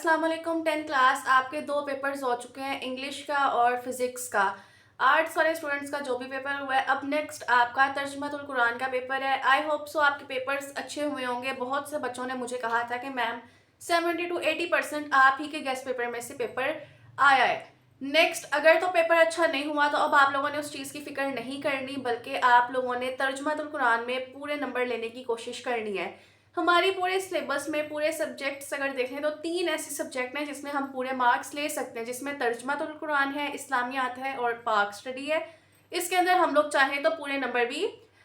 अस्सलाम वालेकुम। 10th class आपके दो पेपर्स हो चुके हैं, इंग्लिश का और फिज़िक्स का। आर्ट्स वाले स्टूडेंट्स का जो भी पेपर हुआ है, अब नेक्स्ट आपका तर्जुमातुल कुरान का पेपर है। आई होप सो आपके पेपर्स अच्छे हुए होंगे। बहुत से बच्चों ने मुझे कहा था कि मैम 70 to 80% आप ही के गेस्ट पेपर में से पेपर आया है। नेक्स्ट अगर तो पेपर अच्छा नहीं हुआ तो अब आप लोगों ने उस चीज़ की फ़िक्र नहीं करनी, बल्कि आप लोगों ने तर्जुमातुल कुरान में पूरे नंबर लेने की कोशिश करनी है। हमारी पूरे सिलेबस में पूरे सब्जेक्ट्स अगर देखें तो 3 ऐसे सब्जेक्ट हैं जिसमें हम पूरे मार्क्स ले सकते हैं, जिसमें तर्जुमातुल कुरान है, इस्लामियात है और पाक स्टडी है। इसके अंदर हम लोग चाहें तो पूरे नंबर भी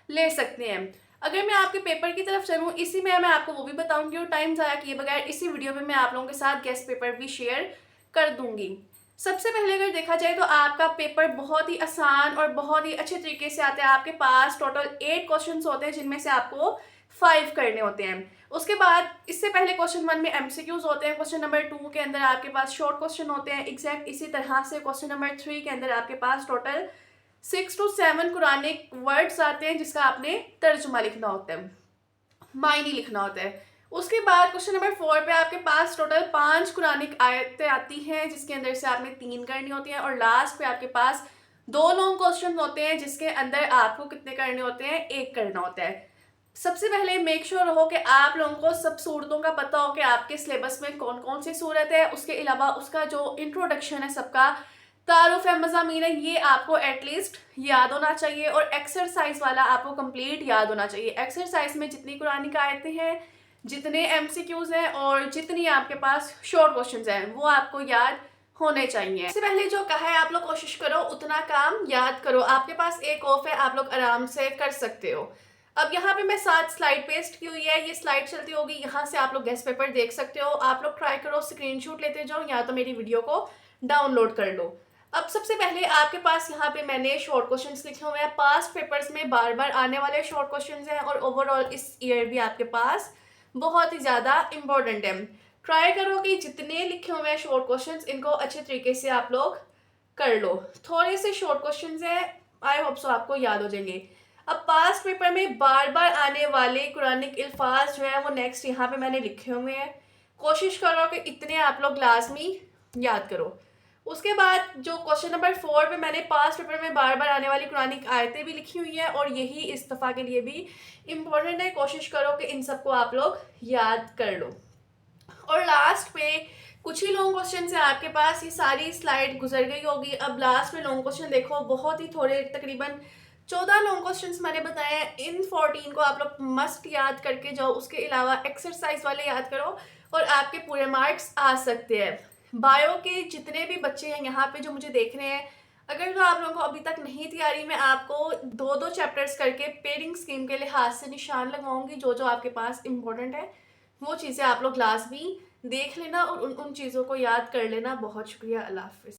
ले सकते हैं। अगर मैं आपके पेपर की तरफ चलूँ, इसी में मैं आपको वो भी बताऊंगी और टाइम ज़ाया किए बगैर इसी वीडियो में मैं आप लोगों के साथ गेस्ट पेपर भी शेयर कर दूंगी। सबसे पहले अगर देखा जाए तो आपका पेपर बहुत ही आसान और बहुत ही अच्छे तरीके से आता है। आपके पास टोटल 8 क्वेश्चंस होते हैं, जिनमें से आपको 5 करने होते हैं। उसके बाद इससे पहले क्वेश्चन 1 में एमसीक्यूज होते हैं, क्वेश्चन नंबर 2 के अंदर आपके पास शॉर्ट क्वेश्चन होते हैं। एग्जैक्ट इसी तरह से क्वेश्चन नंबर 3 के अंदर आपके पास टोटल 6 to 7 कुरानिक वर्ड्स आते हैं, जिसका आपने तर्जुमा लिखना होता है, मायने लिखना होता है। उसके बाद क्वेश्चन नंबर 4 पे आपके पास टोटल 5 कुरानिक आयतें आती हैं, जिसके अंदर से आपने 3 करनी होती हैं। और लास्ट पे आपके पास 2 लॉन्ग क्वेश्चन होते हैं, जिसके अंदर आपको कितने करने होते हैं, 1 करना होता है। सबसे पहले मेक श्योर हो कि आप लोगों को सब सूरतों का पता हो कि आपके सिलेबस में कौन कौन सी सूरत है। उसके अलावा उसका जो इंट्रोडक्शन है, सबका तारुफ है, मज़ामीन है, ये आपको एटलीस्ट याद होना चाहिए। और एक्सरसाइज वाला आपको कंप्लीट याद होना चाहिए। एक्सरसाइज में जितनी कुरानिक आयतें हैं, जितने एमसीक्यूज हैं और जितनी आपके पास शॉर्ट क्वेश्चंस हैं, वो आपको याद होने चाहिए। इससे पहले जो कहा है, आप लोग कोशिश करो उतना काम याद करो। आपके पास एक ऑफ है, आप लोग आराम से कर सकते हो। अब यहाँ पे मैं 7 स्लाइड पेस्ट की हुई है, ये स्लाइड चलती होगी, यहाँ से आप लोग गेस्ट पेपर देख सकते हो। आप लोग ट्राई करो, स्क्रीनशॉट लेते जाओ या तो मेरी वीडियो को डाउनलोड कर लो। अब सबसे पहले आपके पास यहाँ पे मैंने शॉर्ट क्वेश्चंस लिखे हुए हैं। पास्ट पेपर्स में बार बार आने वाले शॉर्ट क्वेश्चंस हैं और ओवरऑल इस ईयर भी आपके पास बहुत ही ज़्यादा इंपॉर्टेंट है। ट्राई करो कि जितने लिखे हुए हैं शॉर्ट क्वेश्चंस, इनको अच्छे तरीके से आप लोग कर लो। थोड़े से शॉर्ट क्वेश्चंस हैं, आई होप सो आपको याद हो जाएंगे। अब पास्ट पेपर में बार बार आने वाले कुरानिक अल्फाज जो है वो नेक्स्ट यहाँ पे मैंने लिखे हुए हैं। कोशिश करो कि इतने आप लोग लाजमी याद करो। उसके बाद जो क्वेश्चन नंबर 4 पे मैंने पास्ट पेपर में बार बार आने वाली कुरानिक आयतें भी लिखी हुई हैं और यही इस दफ़ा के लिए भी इम्पोर्टेंट है। कोशिश करो कि इन सबको आप लोग याद कर लो। और लास्ट पे कुछ ही लॉन्ग क्वेश्चन है आपके पास, ये सारी स्लाइड गुजर गई होगी। अब लास्ट में लॉन्ग क्वेश्चन देखो, बहुत ही थोड़े, तकरीबन 14 लॉन्ग क्वेश्चंस मैंने बताए हैं। इन 14 को आप लोग मस्ट याद करके जाओ। उसके अलावा एक्सरसाइज वाले याद करो और आपके पूरे मार्क्स आ सकते हैं। बायो के जितने भी बच्चे हैं यहाँ पे जो मुझे देख रहे हैं, अगर तो आप लोगों को अभी तक नहीं तैयारी, मैं आपको 2-2 चैप्टर्स करके पेडिंग स्कीम के लिहाज से निशान लगवाऊंगी। जो जो आपके पास इंपॉर्टेंट है वो चीज़ें आप लोग लाजमी देख लेना और उन उन चीज़ों को याद कर लेना। बहुत शुक्रिया। अल्लाह हाफिज़।